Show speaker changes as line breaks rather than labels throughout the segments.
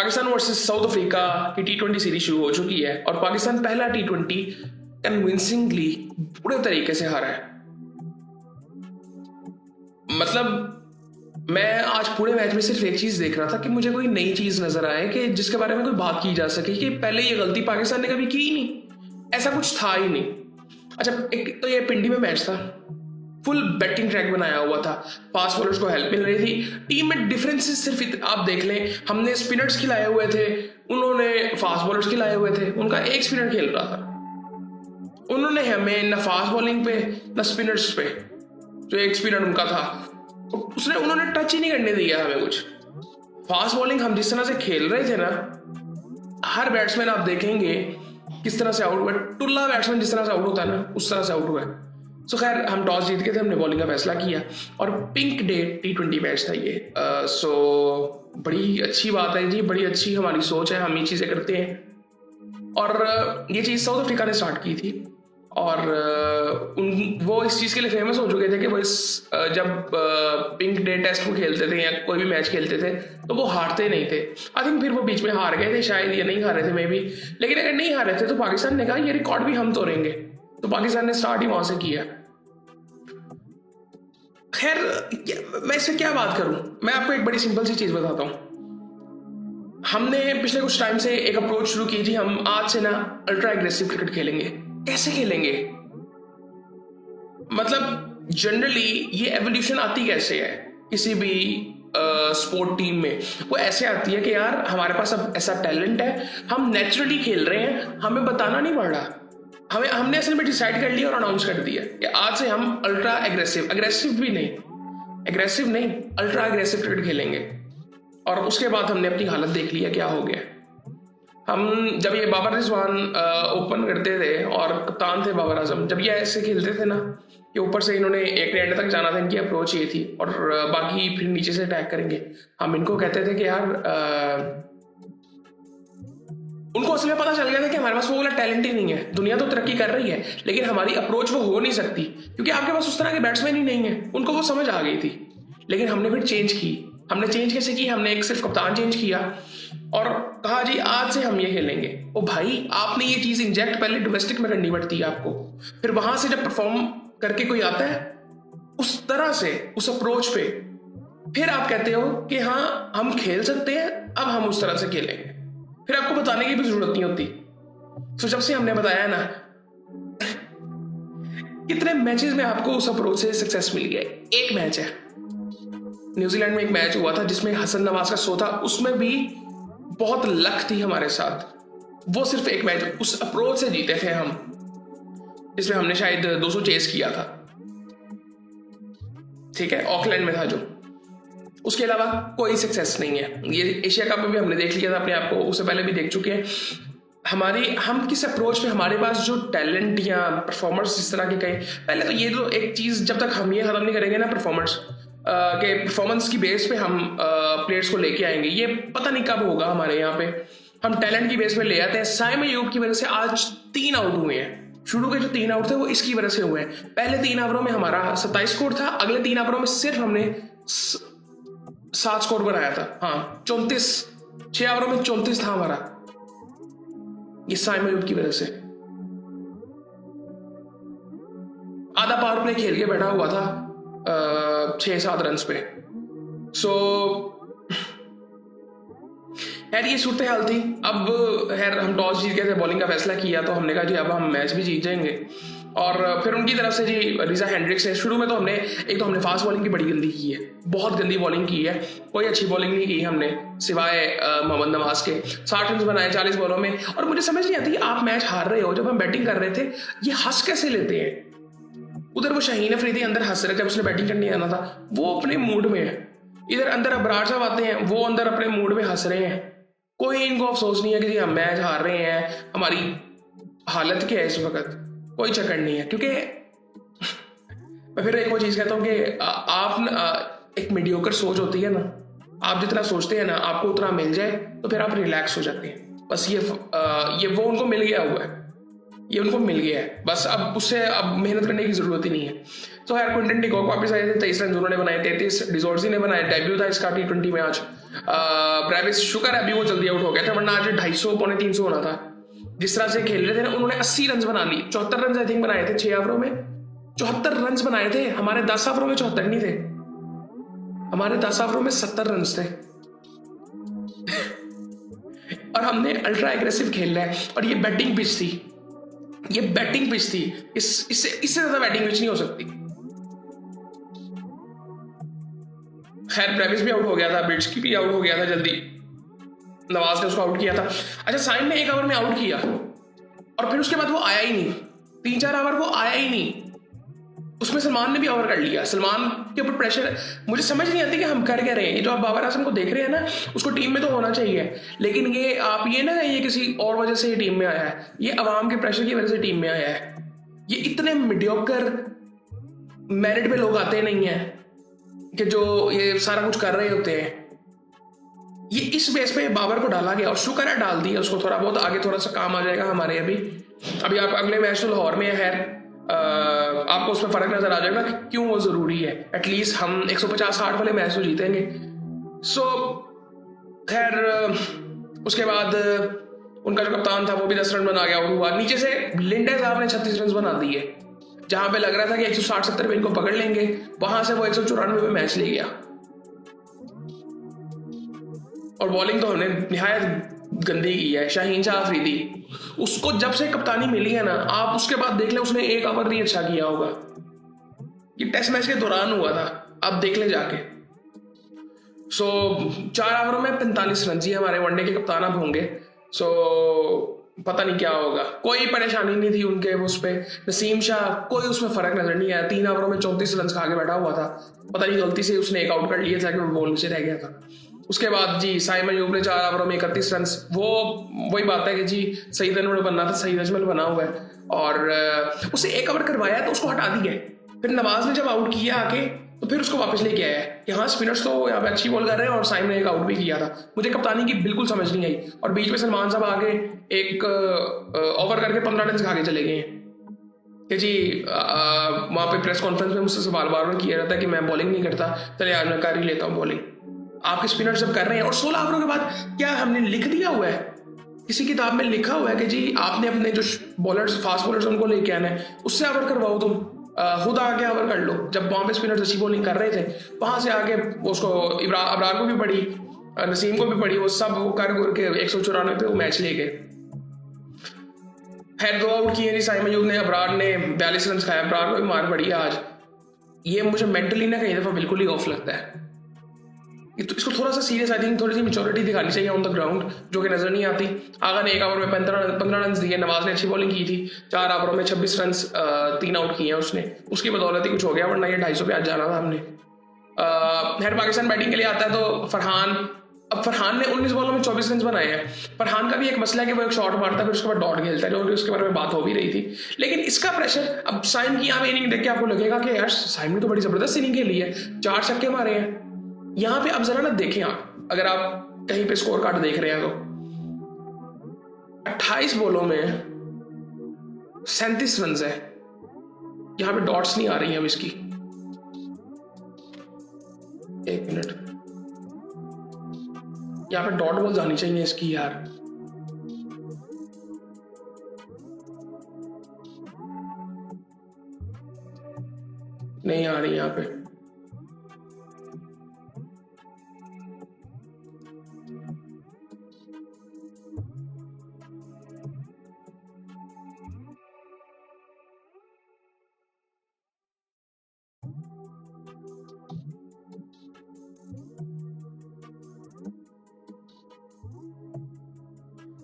Pakistan versus south Africa की T20 series शुरू हो चुकी है और पाकिस्तान पहला T20 कन्विंसिंगली पूरे तरीके से हारा है। मतलब मैं आज पूरे मैच में सिर्फ एक चीज देख रहा था कि मुझे कोई नई चीज नजर आए कि जिसके बारे में कोई बात की जा सके कि पहले ये गलती पाकिस्तान ने कभी की ही नहीं, ऐसा कुछ था ही नहीं। अच्छा, एक तो ये पिंडी में मैच था, फुल बैटिंग ट्रैक बनाया हुआ था, फास्ट बॉलर्स को हेल्प मिल रही थी, टीम में डिफरेंसेस सिर्फ आप देख लें, हमने स्पिनर्स खिलाए हुए थे, उन्होंने फास्ट बॉलर्स खिलाए हुए थे, उनका एक स्पिनर खेल रहा था, उन्होंने हमें न फास्ट बॉलिंग पे न स्पिनर्स पे, जो एक स्पिनर उनका था उन्होंने टच ही नहीं करने दिया हमें कुछ। फास्ट बॉलिंग हम जिस तरह से खेल रहे थे ना, हर बैट्समैन आप देखेंगे किस तरह से आउट हुआ, टुल्ला बैट्समैन जिस तरह से आउट होता है ना उस तरह से आउट हुआ है। सो खैर हम टॉस जीत के थे, हमने बॉलिंग का फैसला किया और पिंक डे T20 मैच था ये। सो बड़ी अच्छी बात है जी, बड़ी अच्छी हमारी सोच है, हम ये चीज़ें करते हैं। और ये चीज़ साउथ अफ्रीका ने स्टार्ट की थी और वो इस चीज़ के लिए फेमस हो चुके थे कि वो जब पिंक डे टेस्ट को खेलते थे या कोई भी मैच खेलते थे तो वो हारते नहीं थे। आई थिंक फिर वो बीच में हार गए थे शायद, या नहीं हारे थे मे बी, लेकिन अगर नहीं हारे थे तो पाकिस्तान ने कहा ये रिकॉर्ड भी हम तोड़ेंगे, तो पाकिस्तान ने स्टार्ट ही वहां से किया। खैर मैं इससे क्या बात करूं, मैं आपको एक बड़ी सिंपल सी चीज बताता हूं। हमने पिछले कुछ टाइम से एक अप्रोच शुरू की थी, हम आज से ना अल्ट्रा एग्रेसिव क्रिकेट खेलेंगे। कैसे खेलेंगे, मतलब जनरली ये एवोल्यूशन आती कैसे है किसी भी स्पोर्ट टीम में? वो ऐसे आती है कि यार हमारे पास अब ऐसा टैलेंट है, हम नेचुरली खेल रहे हैं, हमें बताना नहीं पड़ रहा, हमने असल में डिसाइड कर लिया और अनाउंस कर दिया कि आज से हम अल्ट्रा एग्रेसिव नहीं अल्ट्रा एग्रेसिव क्रिकेट खेलेंगे। और उसके बाद हमने अपनी हालत देख लिया क्या हो गया। हम जब ये बाबर रिजवान ओपन करते थे और कप्तान थे बाबर आजम, जब ये ऐसे खेलते थे ना कि ऊपर से इन्होंने एक एंड तक जाना था, इनकी अप्रोच ये थी और बाकी फिर नीचे से अटैक करेंगे, हम इनको कहते थे कि यार उनको असल में पता चल गया था कि हमारे पास वो वाला टैलेंट ही नहीं है। दुनिया तो तरक्की कर रही है लेकिन हमारी अप्रोच वो हो नहीं सकती क्योंकि आपके पास उस तरह के बैट्समैन ही नहीं है। उनको वो समझ आ गई थी, लेकिन हमने फिर चेंज की। हमने चेंज कैसे की? हमने एक सिर्फ कप्तान चेंज किया और कहा जी आज से हम ये खेलेंगे। ओ भाई, आपने ये चीज इंजेक्ट पहले डोमेस्टिक में करनी पड़ती है आपको, फिर वहां से जब परफॉर्म करके कोई आता है उस तरह से उस अप्रोच पे, फिर आप कहते हो कि हाँ हम खेल सकते हैं, अब हम उस तरह से खेलेंगे। फिर आपको बताने की भी जरूरत नहीं होती। तो जब से हमने बताया ना, कितने मैचेस में आपको उस अप्रोच से सक्सेस मिल गया। एक मैच है, न्यूजीलैंड में एक मैच हुआ था जिसमें हसन नवाज का शो था, उसमें भी बहुत लक थी हमारे साथ। वो सिर्फ एक मैच, उस अप्रोच से जीते थे हम, जिसमें हमने शायद 200 चेस किया था, ठीक है, ऑकलैंड में था जो। उसके अलावा कोई सक्सेस नहीं है। ये एशिया कप में भी हमने देख लिया था अपने आप को, उससे पहले भी देख चुके हैं। हम किस अप्रोच पे, हमारे पास जो टैलेंट या परफॉर्मर्स इस तरह के कहें, पहले तो ये तो एक चीज जब तक हम ये खत्म नहीं करेंगे ना परफॉर्मर्स के परफॉर्मेंस की बेस पे हम प्लेयर्स को लेके आएंगे, ये पता नहीं कब होगा। हमारे यहाँ पे हम टैलेंट की बेस पे ले आते हैं। साइम अयूब की वजह से आज 3 आउट हुए हैं। शुरू के जो 3 आउट थे वो इसकी वजह से हुए हैं। पहले 3 ओवरों में हमारा 27 स्कोर था, अगले 3 ओवरों में सिर्फ हमने 7 स्कोर बनाया था। हाँ 34, 6 ओवरों में 34 था हमारा, ये साइम अयूब की वजह से। आधा पावर प्ले खेल के बैठा हुआ था 6-7 रन पे। सो यार ये सूरत हाल थी। अब खैर हम टॉस जीत गए थे, बॉलिंग का फैसला किया, तो हमने कहा जी अब हम मैच भी जीत जाएंगे। और फिर उनकी तरफ से जी रिजा हेंड्रिक्स ने, शुरू में तो हमने फास्ट बॉलिंग की बड़ी गंदी की है, बहुत गंदी बॉलिंग की है, कोई अच्छी बॉलिंग नहीं की हमने सिवाय मोहम्मद नवाज के। 60 रन बनाए 40 बॉलों में। और मुझे समझ नहीं आती, आप मैच हार रहे हो, जब हम बैटिंग कर रहे थे ये हंस कैसे लेते हैं? उधर वो शाहीन अफरीदी अंदर हंस रहे, जब उसने बैटिंग करने आना था वो अपने मूड में है, इधर अंदर अबरार साहब आते हैं वो अंदर अपने मूड में हंस रहे हैं। कोई इनको अफसोस नहीं है कि जी हम मैच हार रहे हैं, हमारी हालत क्या है इस वक्त, कोई चक्कर नहीं है। क्योंकि मैं फिर एक और चीज कहता हूँ कि आप एक मीडियोकर सोच होती है ना, आप जितना सोचते हैं ना आपको उतना मिल जाए तो फिर आप रिलैक्स हो जाते हैं। बस ये वो उनको मिल गया हुआ है, ये उनको मिल गया है, बस अब उससे अब मेहनत करने की जरूरत ही नहीं है। तो यार क्विंटन डिकॉक वापस आए थे, 23 रन उन्होंने बनाए, 33 डिजोर्जी ने बनाए, डेब्यू था इसका T20 में आज। ब्रेविस शुक्र है अभी वो जल्दी आउट हो गया था, वरना आज 250 पौने 300 होना था। जिस तरह से खेल रहे थे ना, उन्होंने 80 रन बना लिए, 74 रन आई थिंक बनाए थे 6 ओवरों में, 74 रन बनाए थे। हमारे 10 ओवरों में 74 नहीं थे, हमारे 10 ओवरों में 70 रन थे। और हमने अल्ट्रा एग्रेसिव खेल रहा है, और ये बैटिंग पिच थी, ये बैटिंग पिच थी, इससे ज्यादा बैटिंग पिच नहीं हो सकती। खैर ब्रेविस भी आउट हो गया था, बिट्सकी भी आउट हो गया था जल्दी, नवाज ने उसको आउट किया था। अच्छा, साइम ने 1 ओवर में आउट किया और फिर उसके बाद वो आया ही नहीं, 3-4 ओवर वो आया ही नहीं। उसमें सलमान ने भी ओवर कर लिया। सलमान के ऊपर प्रेशर, मुझे समझ नहीं आती कि हम कर क्या रहे हैं। ये जो आप बाबर आजम को देख रहे हैं ना, उसको टीम में तो होना चाहिए, लेकिन ये आप ये ना ये किसी और वजह से टीम में आया है, ये अवाम के प्रेशर की वजह से टीम में आया है। ये इतने मीडियोकर मेरिट पे लोग आते नहीं है कि जो ये सारा कुछ कर रहे होते हैं। ये इस बेस पे बाबर को डाला गया, और शुक्र है डाल दिया उसको, थोड़ा बहुत आगे थोड़ा सा काम आ जाएगा हमारे। अभी आप अगले मैच तो लाहौर में है, आपको उसमें फर्क नजर आ जाएगा कि क्यों वो जरूरी है। एटलीस्ट हम 150-60 वाले मैच तो जीतेंगे। सो खैर उसके बाद उनका जो कप्तान था वो भी 10 रन बना गया, आउट हुआ। नीचे से लिंडे साहब ने 36 रन बना दिए, जहां पे लग रहा था कि 160-70 पे इनको पकड़ लेंगे, वहां से वो 194 पे मैच ले गया। और बॉलिंग तो हमने निहायत गंदी की है। शाहीन शाह अफरीदी, उसको जब से कप्तानी मिली है ना, आप उसके बाद देख ले उसने 1 ओवर नहीं अच्छा किया होगा। ये टेस्ट मैच के दौरान हुआ था, आप देख ले जाके। सो 4 ओवरों में 45 रन जी हमारे वनडे के कप्तान अब होंगे। सो पता नहीं क्या होगा, कोई परेशानी नहीं थी उनके उस पे। नसीम शाह कोई उसमें फर्क नजर नहीं आया, 3 ओवरों में 34 रन खा के बैठा हुआ था। पता नहीं गलती से उसने 1 आउट कर लिया था कि बॉल नीचे रह गया था। उसके बाद जी साइम अयूब ने 4 ओवरों में 31 रन। वो वही बात है कि जी सईद अनवर बनना था, सईद अजमल बना हुआ है, और उसे 1 ओवर करवाया तो उसको हटा दिया। फिर नवाज ने जब आउट किया आके, तो फिर उसको वापस लेके आया कि हाँ स्पिनर्स तो यहाँ पे अच्छी बॉल कर रहे हैं, और साइम ने 1 आउट भी किया था। मुझे कप्तानी की बिल्कुल समझ नहीं आई, और बीच में सलमान साहब आगे एक ओवर करके 15 रन खा के चले गए कि जी वहाँ पे प्रेस कॉन्फ्रेंस में मुझसे सवाल बार बार किया जाता है कि मैं बॉलिंग नहीं करता, चले आज मैं कर ही लेता हूँ बॉलिंग। आपके स्पिनर जब कर रहे हैं, और 16 ओवरों के बाद क्या हमने लिख दिया हुआ है, किसी किताब में लिखा हुआ है कि जी आपने अपने जो बॉलर्स फास्ट बॉलर्स उनको लेके आना है, उससे ओवर करवाओ, तुम खुद आके ओवर कर लो। जब वहां पे स्पिनर्स अच्छी बॉलिंग कर रहे थे, वहां से आके उसको अबरार को भी पड़ी, नसीम को भी पड़ी, वो सब वो कर के 194 पे वो मैच ले गए। खैर 2 आउट किए जी साइम अयूब ने, अबरार ने 42 रन खाया, अबरार को भी मार पड़ी आज। ये मुझे मेंटली ना कई दफा बिल्कुल ही ऑफ लगता है। तो इसको थोड़ा सा सीरियस, आई थिंक थोड़ी सी मेच्योरिटी दिखानी चाहिए ऑन द ग्राउंड, जो कि नजर नहीं आती। आगा ने 1 ओवर में 15 रन दिए, नवाज ने अच्छी बॉलिंग की थी, 4 ओवरों में 26 रन, 3 आउट किए हैं उसने, उसकी बदौलत ही कुछ हो गया, वरना ये 250 पे आज जाना था हमने। खैर पाकिस्तान बैटिंग के लिए आता है तो फरहान ने 19 बॉलों में 24 रन बनाए हैं। फरहान का भी एक मसला है कि वो एक शॉट मारता है, फिर उसके बाद डॉट खेलता है, जो उसके बारे में बात हो भी रही थी। लेकिन इसका प्रेशर, अब साइम की यहाँ इनिंग देख के आपको लगेगा कि यार साइम ने तो बड़ी जबरदस्त इनिंग खेली है, 4 छक्के मारे हैं। यहां पे अब जरा ना देखें आप, अगर आप कहीं पे स्कोर कार्ड देख रहे हैं तो 28 बॉलों में 37 रन है। यहां पे डॉट्स नहीं आ रही हैं अब इसकी, 1 मिनट, यहां पे डॉट बॉल जानी चाहिए इसकी यार। नहीं आ रही यहां पे।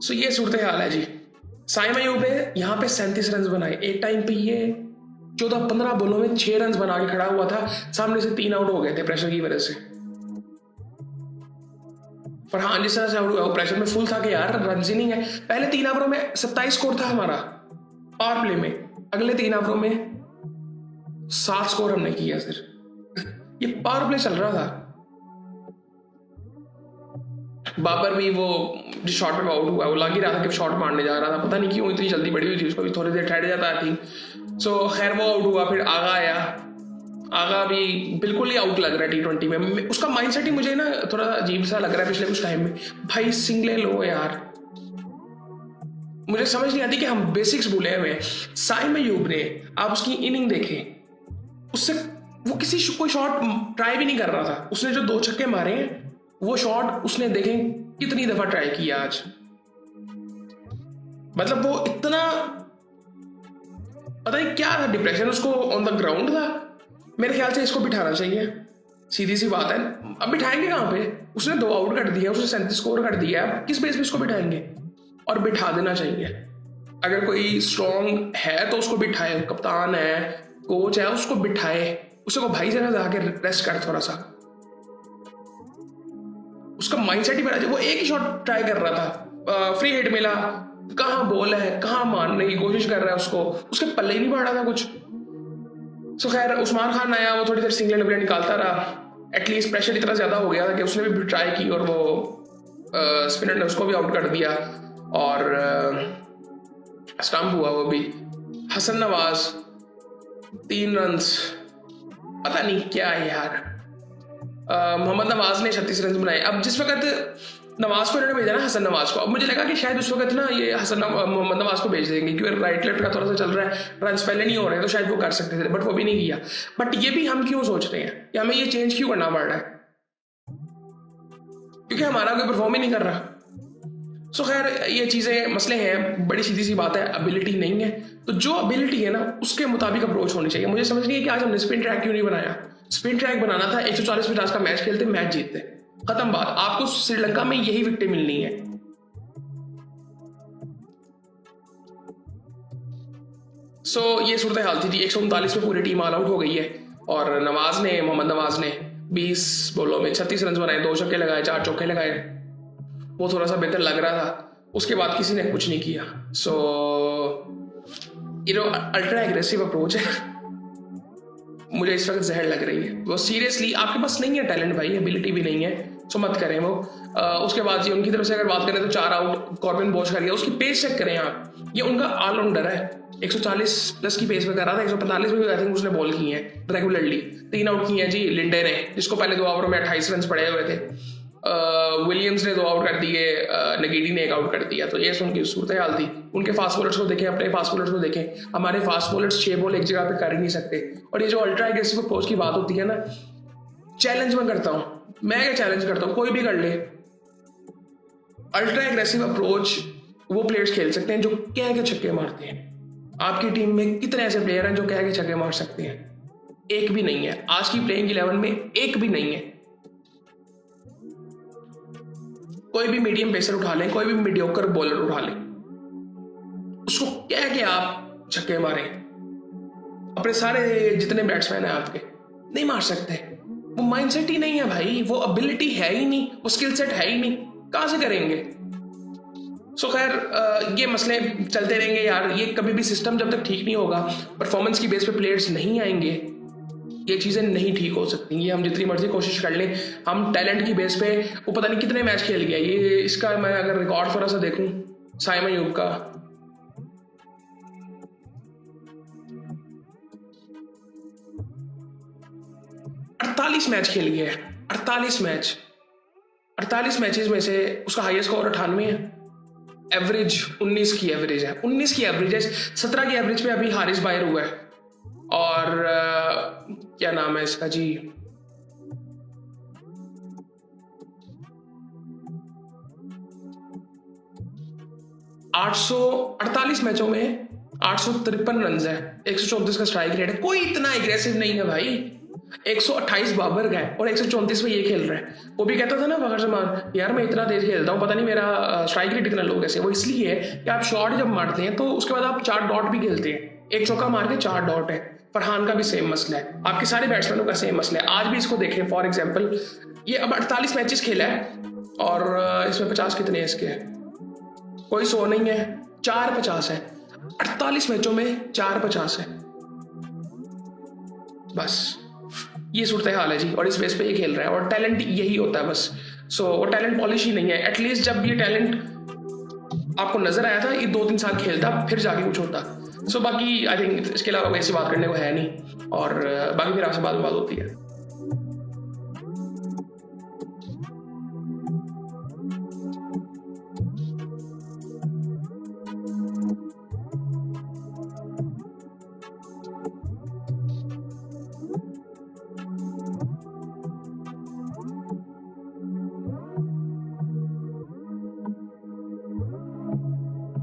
सो ये सूरत हाल है जी। साइम अयूब ने यहाँ पे 37 रन बनाए। एक टाइम पे ये 14-15 बॉलों में 6 रन बना के खड़ा हुआ था, सामने से 3 आउट हो गए थे प्रेशर की वजह से। फरहान जिस तरह से आउट हुआ, प्रेशर में फुल था कि यार रन ही नहीं है। पहले 3 ओवरों में 27 स्कोर था हमारा पावर प्ले में, अगले 3 ओवरों में 7 स्कोर हमने किया सिर्फ। ये पावर प्ले चल रहा था। बाबर भी वो जो शॉट पे आउट हुआ, वो लग ही रहा था कि शॉट मारने जा रहा था, पता नहीं क्यों इतनी जल्दी बड़ी हुई थी उसको, भी थोड़ी देर ठहर जाता थी। सो खैर वो आउट हुआ, फिर आगा आया, आगा भी बिल्कुल ही आउट लग रहा है T20 में। उसका माइंडसेट ही मुझे ना थोड़ा अजीब सा लग रहा है पिछले कुछ टाइम में। भाई सिंगले लो यार, मुझे समझ नहीं आती कि हम बेसिक्स भूले हुए हैं। साइम अयूब ने, आप उसकी इनिंग देखें, उससे वो कोई शॉट ट्राई भी नहीं कर रहा था। उसने जो 2 छक्के मारे हैं वो शॉट उसने देखें कितनी दफा ट्राई किया आज। मतलब वो इतना पता नहीं क्या था, डिप्रेशन उसको ऑन द ग्राउंड था। मेरे ख्याल से इसको बिठाना चाहिए, सीधी सी बात है। अब बिठाएंगे कहाँ पे? उसने 2 आउट कर दिया, उसने 37 स्कोर कर दिया, किस बेस पे उसको बिठाएंगे? और बिठा देना चाहिए। अगर कोई स्ट्रॉन्ग है तो उसको बिठाए, कप्तान है, कोच है, उसको बिठाए, उसको भाई जरा जाके रेस्ट कर थोड़ा सा। उसका माइंडसेट ही बना, वो एक ही शॉट ट्राई कर रहा था, फ्री हिट मिला, कहाँ बॉल है, कहाँ मारने की कोशिश कर रहा है, उसके पल्ले ही नहीं पड़ रहा था कुछ। सो खैर उस्मान खान आया, वो थोड़ी देर सिंगल डबल निकालता रहा। एटलीस्ट प्रेशर इतना ज्यादा हो गया था कि उसने भी ट्राई की और वो स्पिनर ने उसको भी आउट कर दिया और स्टंप हुआ वो भी। हसन नवाज 3 रन्स, पता नहीं क्या है यार। मोहम्मद नवाज ने 36 रन बनाए। अब जिस वक्त नवाज को इन्होंने भेजा ना, हसन नवाज को, अब मुझे लगा कि शायद उस वक्त ना ये मोहम्मद नवाज को भेज देंगे क्योंकि राइट लेफ्ट का थोड़ा सा चल रहा है, रन पहले नहीं हो रहे हैं, तो शायद वो कर सकते थे, बट वो भी नहीं किया। बट ये भी हम क्यों सोच रहे हैं कि हमें ये चेंज क्यों करना पड़ रहा है? क्योंकि हमारा कोई परफॉर्म ही नहीं कर रहा। सो खैर ये चीज़ें मसले हैं, बड़ी सीधी सी बात है, एबिलिटी नहीं है। तो जो एबिलिटी है ना उसके मुताबिक अप्रोच होनी चाहिए। मुझे समझ नहीं है कि आज हमने स्पिन ट्रैक क्यों नहीं बनाया। स्पिन ट्रैक बनाना था, 140-50 का मैच खेलते, मैच जीतते, खत्म बात। आपको श्रीलंका में यही विकेटें मिलनी है। सो ये सूरत हाल थी। 139 में पूरी टीम ऑल आउट हो गई है और मोहम्मद नवाज ने 20 बॉलों में 36 रन बनाए, 2 छक्के लगाए, 4 चौके लगाए। वो थोड़ा सा बेहतर लग रहा था। उसके बाद किसी ने कुछ नहीं किया। सो अल्ट्रा एग्रेसिव अप्रोच है, मुझे इस वक्त जहर लग रही है। वो सीरियसली आपके पास नहीं है टैलेंट भाई, एबिलिटी भी नहीं है, सो मत करें वो। उसके बाद जी उनकी तरफ से अगर बात करें तो 4 आउट कॉर्बिन बॉश कर गया। उसकी पेस चेक करें आप, ये उनका ऑलराउंडर है। 140 प्लस की पेस में कर रहा था, 145 में भी आई थिंक उसने बॉल की है रेगुलरली। 3 आउट किए हैं जी लिंडे ने, जिसको पहले 2 ओवरों में 28 रन पड़े हुए थे। विलियम्स ने 2 आउट कर दिए, नगीडी ने 1 आउट कर दिया। तो ये उनकी सूरत हाल थी। उनके फास्ट बॉलर्स को देखें, अपने फास्ट बॉलर्स को देखें। हमारे फास्ट बॉलर्स 6 बॉल एक जगह पे कर ही नहीं सकते। और ये जो अल्ट्रा एग्रेसिव अप्रोच की बात होती है ना, चैलेंज मैं करता हूं, मैं क्या चैलेंज करता हूं, कोई भी कर ले। अल्ट्रा एग्रेसिव अप्रोच वो प्लेयर्स खेल सकते हैं जो कह के छक्के मारते हैं। आपकी टीम में कितने ऐसे प्लेयर हैं जो कह के छक्के मार सकते हैं? एक भी नहीं है। आज की प्लेइंग 11 में एक भी नहीं है। कोई भी मीडियम पेसर उठा लें, कोई भी मीडियोकर बॉलर उठा लें, उसको कह के आप छक्के मारें, अपने सारे जितने बैट्समैन हैं आपके, नहीं मार सकते। वो माइंडसेट ही नहीं है भाई, वो एबिलिटी है ही नहीं, वो स्किल सेट है ही नहीं, कहां से करेंगे? सो खैर ये मसले चलते रहेंगे यार। ये कभी भी सिस्टम जब तक ठीक नहीं होगा, परफॉर्मेंस की बेस पे प्लेयर्स नहीं आएंगे, ये चीजें नहीं ठीक हो सकती। ये हम जितनी मर्जी कोशिश कर लें, हम टैलेंट की बेस पे, वो पता नहीं कितने मैच खेल गया ये, इसका मैं अगर रिकॉर्ड थोड़ा सा देखूं साइम अयूब का, मैच खेल गया है। 48 मैचेस में से उसका हाईएस्ट स्कोर 98 है। एवरेज 19 की एवरेज है, 19 की एवरेज है। 17 की एवरेज पे अभी हारिस बाहर हुआ है। और क्या नाम है इसका जी, $848 मैचों में 853 रन है, 134 का स्ट्राइक रेट है। कोई इतना एग्रेसिव नहीं है भाई। 128 बाबर का है और 134 में ये खेल रहा है। वो भी कहता था ना फखर जमान, यार मैं इतना तेज खेलता हूँ, पता नहीं मेरा स्ट्राइक रेट इतना लो कैसे। वो इसलिए है कि आप शॉट जब मारते हैं तो उसके बाद आप 4 डॉट भी खेलते हैं। एक चौका मार के 4 डॉट है। फरहान का भी सेम मसला है, आपके सारे बैट्समैनों का सेम मसला है। आज भी इसको देखें, फॉर एग्जाम्पल ये अब 48 मैचेस खेला है और इसमें 50 कितने हैं इसके, कोई 100 नहीं है, 450 है। 48 मैचों में 450 है, बस ये सूरत हाल है जी। और इस बेस पे ये खेल रहा है और टैलेंट यही होता है बस। सो वो टैलेंट पॉलिश ही नहीं है। एटलीस्ट जब ये टैलेंट आपको नजर आया था, ये 2-3 साल खेलता फिर जाके कुछ होता। सो बाकी आई थिंक इसके अलावा कोई ऐसी बात करने को है नहीं, और बाकी फिर आपसे बाद में बात होती है।